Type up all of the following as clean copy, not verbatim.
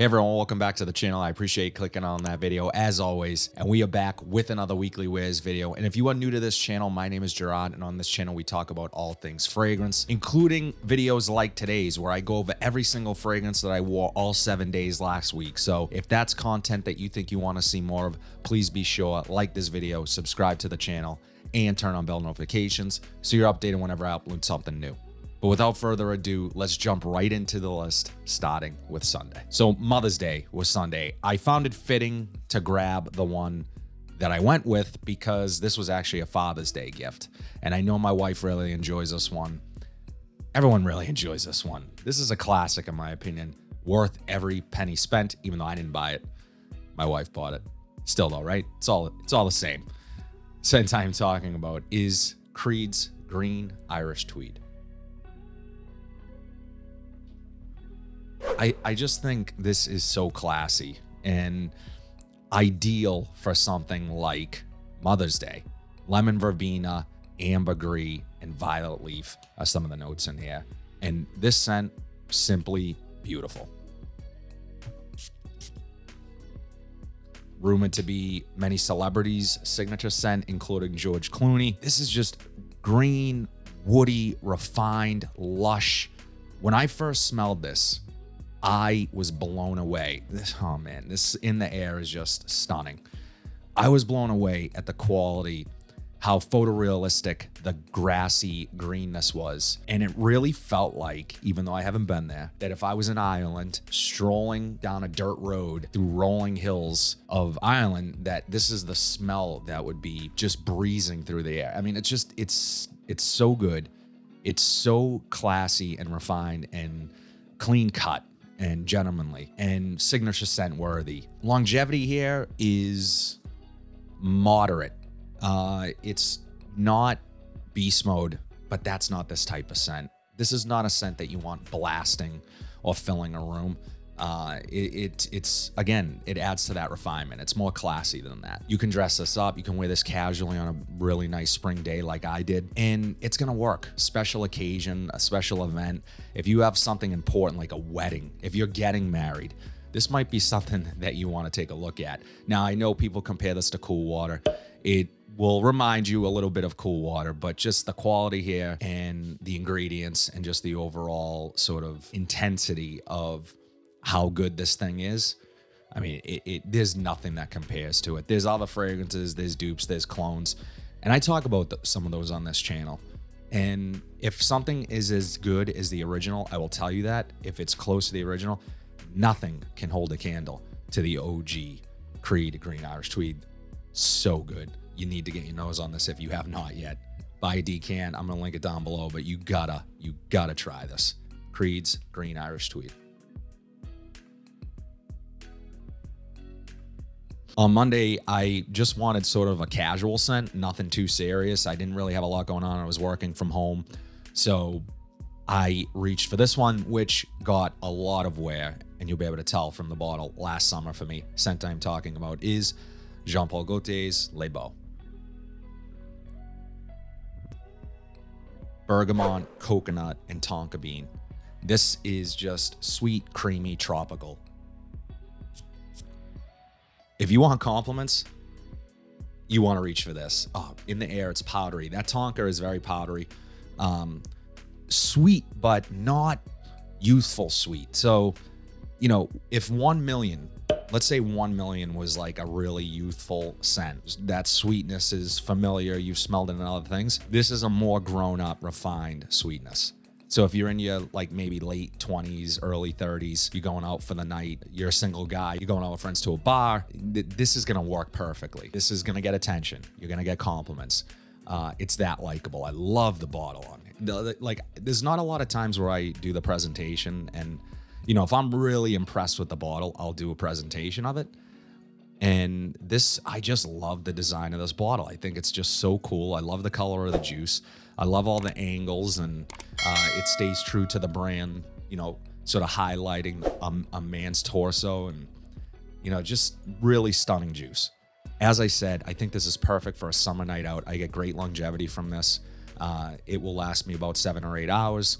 Hey everyone, welcome back to the channel. I appreciate clicking on that video as always. And we are back with another weekly wears video. And if you are new to this channel, my name is Gerard. And on this channel, we talk about all things fragrance, including videos like today's where I go over every single fragrance that I wore all 7 days last week. So if that's content that you think you want to see more of, please be sure, like this video, subscribe to the channel, and turn on bell notifications so you're updated whenever I upload something new. But without further ado, let's jump right into the list, starting with Sunday. So Mother's Day was Sunday. I found it fitting to grab the one that I went with because this was actually a Father's Day gift. And I know my wife really enjoys this one. Everyone really enjoys this one. This is a classic in my opinion, worth every penny spent, even though I didn't buy it. My wife bought it. Still though, right? It's all the same. Scent I'm talking about is Creed's Green Irish Tweed. I just think this is so classy and ideal for something like Mother's Day. Lemon verbena, ambergris, and violet leaf are some of the notes in here. And this scent, simply beautiful. Rumored to be many celebrities' signature scent, including George Clooney. This is just green, woody, refined, lush. When I first smelled this, I was blown away. Oh man, this in the air is just stunning. I was blown away at the quality, how photorealistic the grassy greenness was. And it really felt like, even though I haven't been there, that if I was in Ireland, strolling down a dirt road through rolling hills of Ireland, that this is the smell that would be just breezing through the air. I mean, it's so good. It's so classy and refined and clean cut and gentlemanly and signature scent worthy. Longevity here is moderate. It's not beast mode, but that's not this type of scent. This is not a scent that you want blasting or filling a room. It's again, it adds to that refinement. It's more classy than that. You can dress this up. You can wear this casually on a really nice spring day like I did, and it's gonna work. Special occasion, a special event. If you have something important like a wedding, if you're getting married, this might be something that you want to take a look at. Now, I know people compare this to cool water. It will remind you a little bit of cool water, but just the quality here and the ingredients and just the overall sort of intensity of how good this thing is. I mean, there's nothing that compares to it. There's other fragrances, there's dupes, there's clones, and I talk about some of those on this channel. And if something is as good as the original, I will tell you that. If it's close to the original, nothing can hold a candle to the OG Creed Green Irish Tweed. So good. You need to get your nose on this if you have not yet. Buy a decan. I'm gonna link it down below, but you gotta try this. Creed's Green Irish Tweed. On Monday, I just wanted sort of a casual scent, nothing too serious. I didn't really have a lot going on. I was working from home. So I reached for this one, which got a lot of wear, and you'll be able to tell from the bottle last summer for me. Scent I'm talking about is Jean Paul Gaultier's Les Beaux. Bergamot, coconut, and tonka bean. This is just sweet, creamy, tropical. If you want compliments, you want to reach for this. Oh, in the air, it's powdery. That tonka is very powdery. Sweet, but not youthful sweet. So, you know, if 1 million, let's say 1 million was like a really youthful scent, that sweetness is familiar, you've smelled it in other things. This is a more grown-up, refined sweetness. So if you're in your like maybe late 20s, early 30s, you're going out for the night, you're a single guy, you're going out with friends to a bar, this is gonna work perfectly. This is gonna get attention. You're gonna get compliments. It's that likable. I love the bottle on it. Like, there's not a lot of times where I do the presentation, and you know, if I'm really impressed with the bottle, I'll do a presentation of it. And this, I just love the design of this bottle. I think it's just so cool. I love the color of the juice. I love all the angles, and it stays true to the brand, you know, sort of highlighting a man's torso, and, you know, just really stunning juice. As I said, I think this is perfect for a summer night out. I get great longevity from this. It will last me about 7 or 8 hours,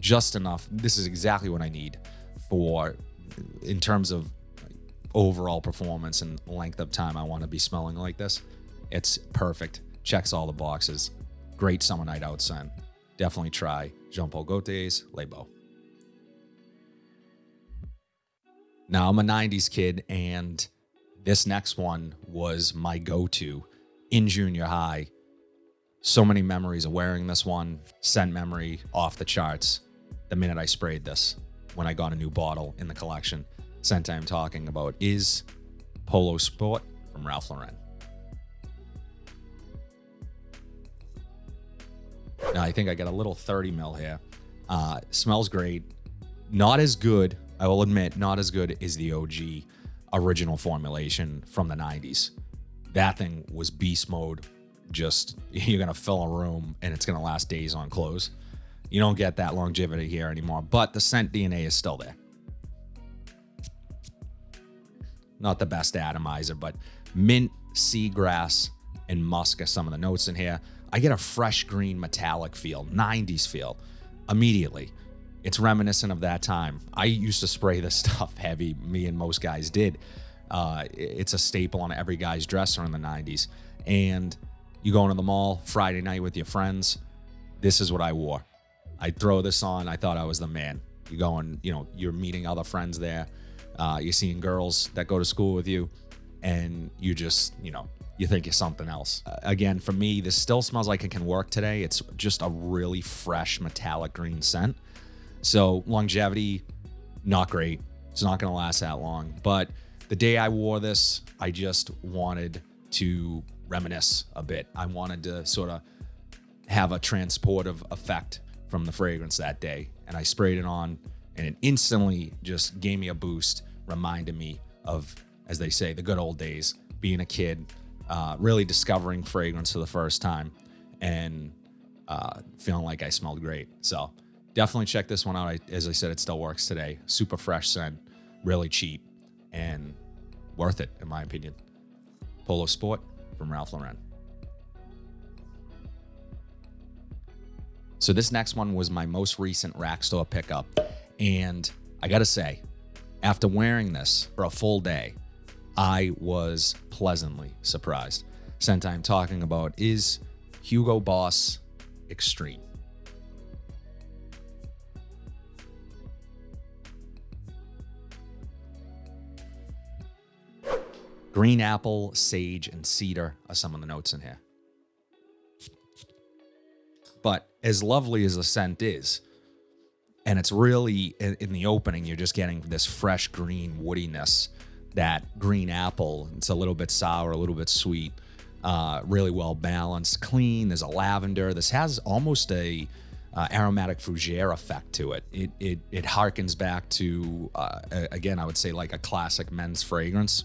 just enough. This is exactly what I need for in terms of overall performance and length of time I want to be smelling like this, it's perfect. Checks all the boxes. Great summer night out scent. Definitely try Jean Paul Gaultier's Les Beaux. Now, I'm a 90s kid, and this next one was my go-to in junior high. So many memories of wearing this one. Scent memory off the charts the minute I sprayed this when I got a new bottle in the collection. Scent I'm talking about is Polo Sport from Ralph Lauren. Now, I think I got a little 30 mil here. Smells great. Not as good, I will admit, not as good as the OG original formulation from the 90s. That thing was beast mode. Just, you're going to fill a room and it's going to last days on clothes. You don't get that longevity here anymore, but the scent DNA is still there. Not the best atomizer, but mint, seagrass, and musk are some of the notes in here. I get a fresh green metallic feel, 90s feel, immediately. It's reminiscent of that time. I used to spray this stuff heavy. Me and most guys did. It's a staple on every guy's dresser in the 90s. And you go into the mall Friday night with your friends. This is what I wore. I'd throw this on. I thought I was the man. You go and, you're meeting other friends there. You're seeing girls that go to school with you. And you just, you think you're something else. Again, for me, this still smells like it can work today. It's just a really fresh metallic green scent. So longevity, not great. It's not going to last that long. But the day I wore this, I just wanted to reminisce a bit. I wanted to sort of have a transportive effect from the fragrance that day. And I sprayed it on, and it instantly just gave me a boost, reminded me of, as they say, the good old days, being a kid, really discovering fragrance for the first time, and feeling like I smelled great. So definitely check this one out. As I said, it still works today. Super fresh scent, really cheap, and worth it, in my opinion. Polo Sport from Ralph Lauren. So this next one was my most recent rack store pickup. And I got to say, after wearing this for a full day, I was pleasantly surprised. Scent I'm talking about is Hugo Boss Extreme. Green apple, sage, and cedar are some of the notes in here. But as lovely as the scent is, and it's really, in the opening, you're just getting this fresh green woodiness, that green apple. It's a little bit sour, a little bit sweet, really well balanced, clean. There's a lavender. This has almost a aromatic fougere effect to it. It harkens back to, again, I would say like a classic men's fragrance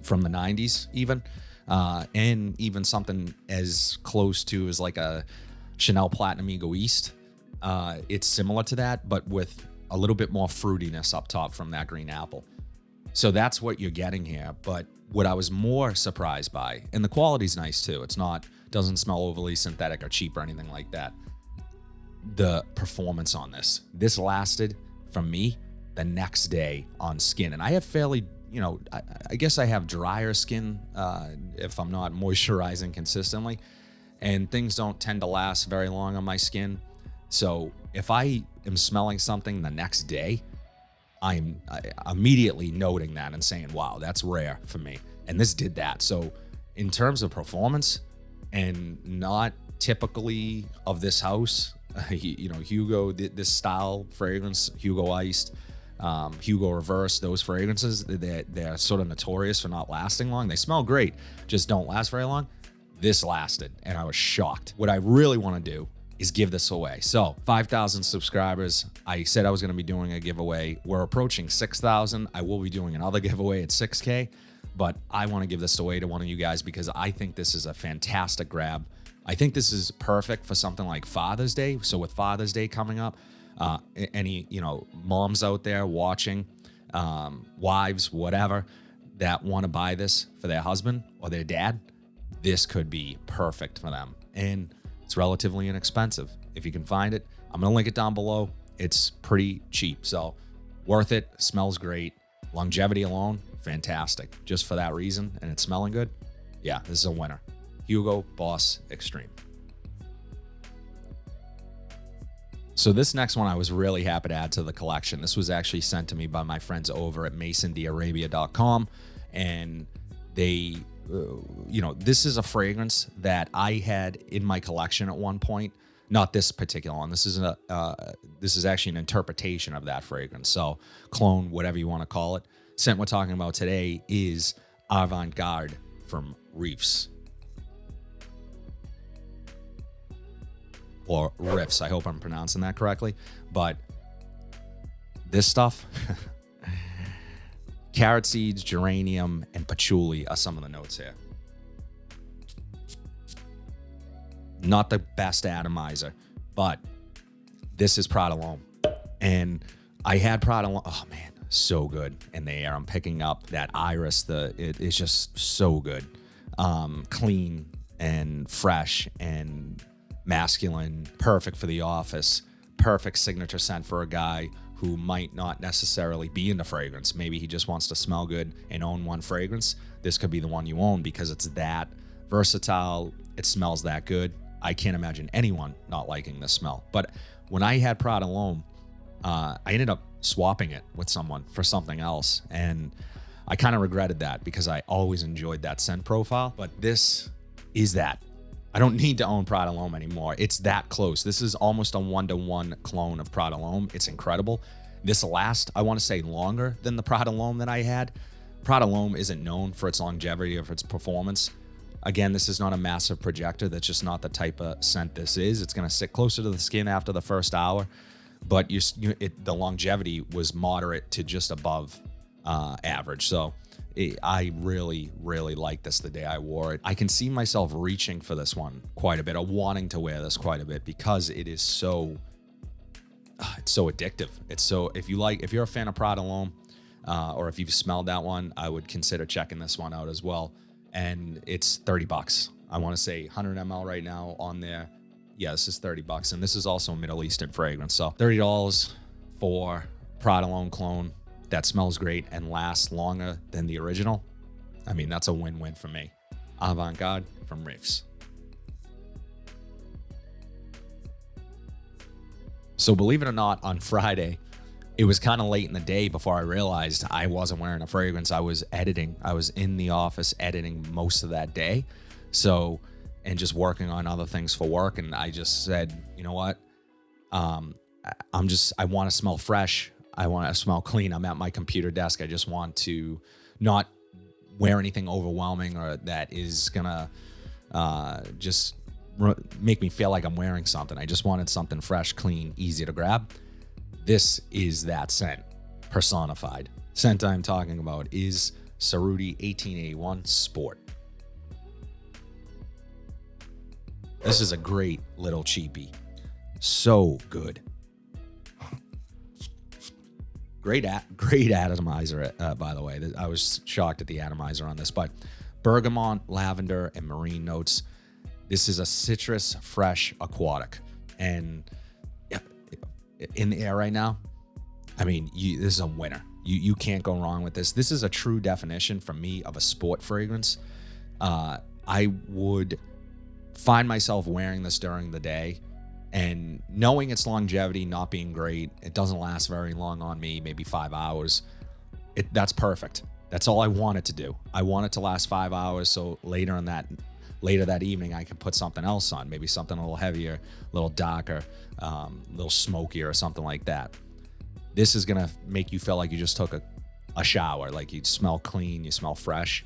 from the 90s even, and even something as close to as like a Chanel Platinum Egoiste. It's similar to that, but with a little bit more fruitiness up top from that green apple. So that's what you're getting here. But what I was more surprised by, and the quality's nice too, doesn't smell overly synthetic or cheap or anything like that. The performance on this lasted from me the next day on skin. And I have fairly, I guess I have drier skin if I'm not moisturizing consistently, and things don't tend to last very long on my skin. So if I am smelling something the next day, I'm immediately noting that and saying, wow, that's rare for me. And this did that. So in terms of performance, and not typically of this house, Hugo, this style fragrance, Hugo Iced, Hugo Reverse, those fragrances, they're sort of notorious for not lasting long. They smell great, just don't last very long. This lasted, and I was shocked. What I really want to do is give this away. So 5,000 subscribers. I said I was going to be doing a giveaway. We're approaching 6,000. I will be doing another giveaway at 6K, but I want to give this away to one of you guys because I think this is a fantastic grab. I think this is perfect for something like Father's Day. So with Father's Day coming up, any, moms out there watching, wives, whatever, that want to buy this for their husband or their dad, this could be perfect for them. And it's relatively inexpensive. If you can find it, I'm going to link it down below. It's pretty cheap. So Worth it, smells great. Longevity alone, fantastic. Just for that reason, and it's smelling good, yeah, this is a winner. Hugo Boss Extreme. So this next one I was really happy to add to the collection. This was actually sent to me by my friends over at masondarabia.com, and they, this is a fragrance that I had in my collection at one point. Not this particular one. This is actually an interpretation of that fragrance. So clone, whatever you want to call it. Scent we're talking about today is Avant-Garde from Reefs. Or Riffs. I hope I'm pronouncing that correctly. But this stuff, carrot seeds, geranium, and patchouli are some of the notes here. Not the best atomizer, but this is Prada L'Homme. And I had Prada L'Homme. Oh, man, so good in the air. I'm picking up that iris. It is just so good. Clean and fresh and masculine. Perfect for the office. Perfect signature scent for a guy who might not necessarily be into fragrance. Maybe he just wants to smell good and own one fragrance. This could be the one you own because it's that versatile. It smells that good. I can't imagine anyone not liking this smell. But when I had Prada L'Homme, I ended up swapping it with someone for something else. And I kind of regretted that because I always enjoyed that scent profile. But this is that. I don't need to own Prada L'Homme anymore. It's that close. This is almost a 1-to-1 clone of Prada L'Homme. It's incredible. This lasts, I want to say, longer than the Prada L'Homme that I had. Prada L'Homme isn't known for its longevity or for its performance. Again, this is not a massive projector. That's just not the type of scent this is. It's going to sit closer to the skin after the first hour, but the longevity was moderate to just above average. So I really, really liked this the day I wore it. I can see myself reaching for this one quite a bit, or wanting to wear this quite a bit because it is so, it's so addictive. It's so, if you're a fan of Prada L'Homme, or if you've smelled that one, I would consider checking this one out as well. And it's $30. I want to say 100 ml right now on there. Yeah, this is $30. And this is also a Middle Eastern fragrance. So $30 for Prada L'Homme clone that smells great and lasts longer than the original. I mean, that's a win-win for me. Avant-Garde from Reefs. So believe it or not, on Friday, it was kind of late in the day before I realized I wasn't wearing a fragrance. I was editing. I was in the office editing most of that day. So, and just working on other things for work. And I just said, you know what? I want to smell fresh. I want to smell clean. I'm at my computer desk. I just want to not wear anything overwhelming or that is going to just make me feel like I'm wearing something. I just wanted something fresh, clean, easy to grab. This is that scent personified. Scent I'm talking about is Cerruti 1881 Sport. This is a great little cheapie. So good. Great atomizer, by the way. I was shocked at the atomizer on this, but bergamot, lavender, and marine notes. This is a citrus, fresh, aquatic. And in the air right now, I mean, this is a winner. You can't go wrong with this. This is a true definition for me of a sport fragrance. I would find myself wearing this during the day and knowing its longevity not being great, it doesn't last very long on me, maybe 5 hours. That's perfect. That's all I want it to do. I want it to last 5 hours, so later that evening I can put something else on, maybe something a little heavier, a little darker, a little smokier or something like that. This is gonna make you feel like you just took a shower, like you smell clean, you smell fresh,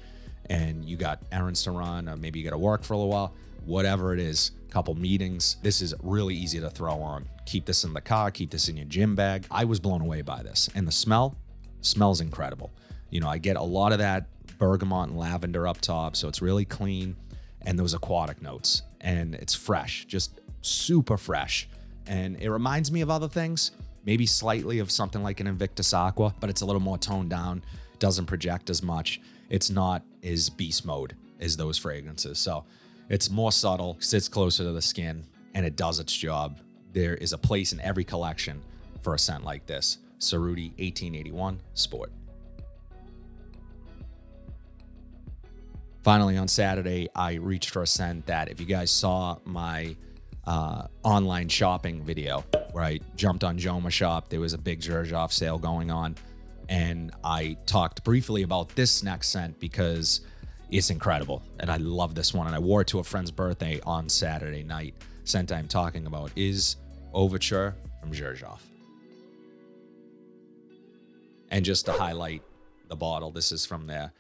and you got errands to run, or maybe you gotta work for a little while, whatever it is, couple meetings. This is really easy to throw on. Keep this in the car, keep this in your gym bag. I was blown away by this, and the smells incredible. You know, I get a lot of that bergamot and lavender up top, so it's really clean, and those aquatic notes, and it's fresh, just super fresh. And it reminds me of other things, maybe slightly of something like an Invictus Aqua, but it's a little more toned down, doesn't project as much. It's not as beast mode as those fragrances. So it's more subtle, sits closer to the skin, and it does its job. There is a place in every collection for a scent like this. Cerruti 1881 Sport. Finally, on Saturday, I reached for a scent that if you guys saw my online shopping video where I jumped on Joma Shop, there was a big Xerjoff sale going on. And I talked briefly about this next scent because it's incredible. And I love this one. And I wore it to a friend's birthday on Saturday night. Scent I'm talking about is Overture from Xerjoff. And just to highlight the bottle, this is from their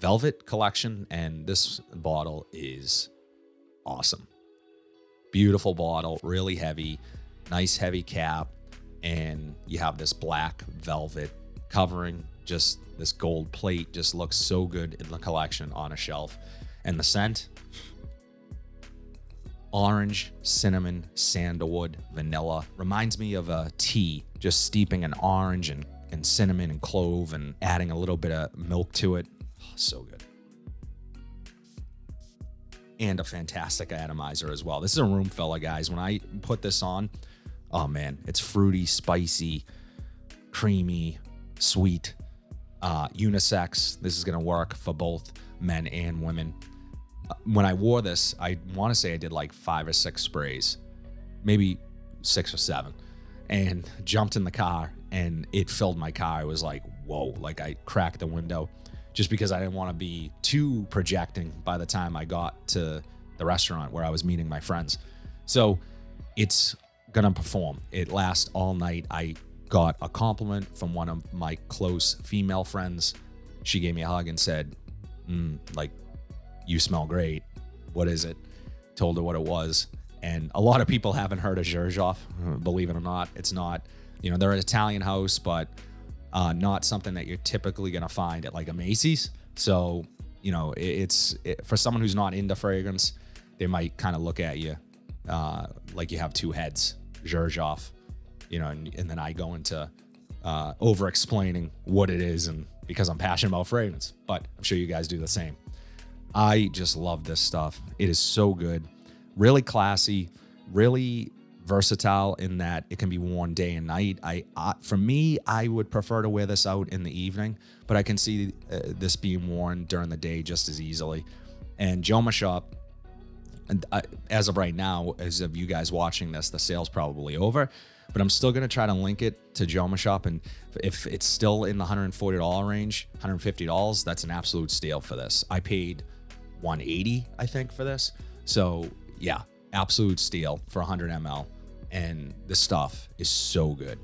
Velvet collection, and this bottle is awesome. Beautiful bottle, really heavy, nice heavy cap, and you have this black velvet covering. Just this gold plate just looks so good in the collection on a shelf. And the scent, orange, cinnamon, sandalwood, vanilla, reminds me of a tea, just steeping an orange and cinnamon and clove and adding a little bit of milk to it. So good. And a fantastic atomizer as well. This is a room filler, guys. When I put this on, oh man, it's fruity, spicy, creamy, sweet, unisex. This is going to work for both men and women. When I wore this, I want to say I did like 5 or 6 sprays, maybe 6 or 7, and jumped in the car and it filled my car. It was like, whoa, like I cracked the window. Just because I didn't want to be too projecting by the time I got to the restaurant where I was meeting my friends. So it's going to perform. It lasts all night. I got a compliment from one of my close female friends. She gave me a hug and said, like, you smell great. What is it? Told her what it was. And a lot of people haven't heard of Xerjoff, believe it or not. It's not, they're an Italian house, but not something that you're typically going to find at like a Macy's. So, for someone who's not into fragrance, they might kind of look at you like you have 2 heads, Xerjoff, and then I go into over explaining what it is, and because I'm passionate about fragrance, but I'm sure you guys do the same. I just love this stuff. It is so good, really classy, really versatile in that it can be worn day and night. For me, I would prefer to wear this out in the evening, but I can see this being worn during the day just as easily. And Joma Shop, as of right now, as of you guys watching this, the sale's probably over, but I'm still going to try to link it to Joma Shop. And if it's still in the $140 range, $150, that's an absolute steal for this. I paid $180, I think, for this. So yeah, absolute steal for 100 ml. And this stuff is so good,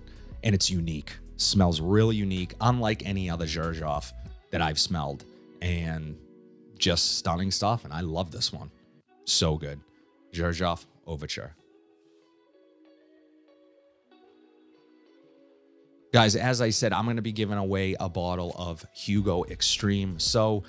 and it's unique. Smells really unique, unlike any other Xerjoff that I've smelled, and just stunning stuff. And I love this one. So good. Xerjoff Overture. Guys, as I said, I'm going to be giving away a bottle of Hugo Extreme. So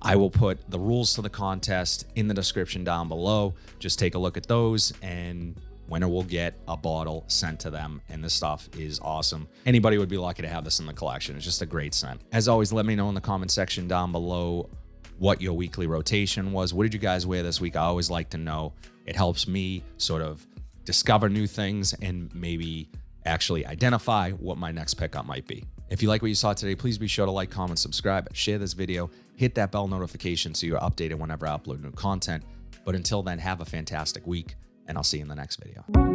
I will put the rules to the contest in the description down below. Just take a look at those, and winner will get a bottle sent to them. And this stuff is awesome. Anybody would be lucky to have this in the collection. It's just a great scent. As always, let me know in the comment section down below what your weekly rotation was. What did you guys wear this week? I always like to know. It helps me sort of discover new things and maybe actually identify what my next pickup might be. If you like what you saw today, please be sure to like, comment, subscribe, share this video, hit that bell notification so you're updated whenever I upload new content. But until then, have a fantastic week, and I'll see you in the next video.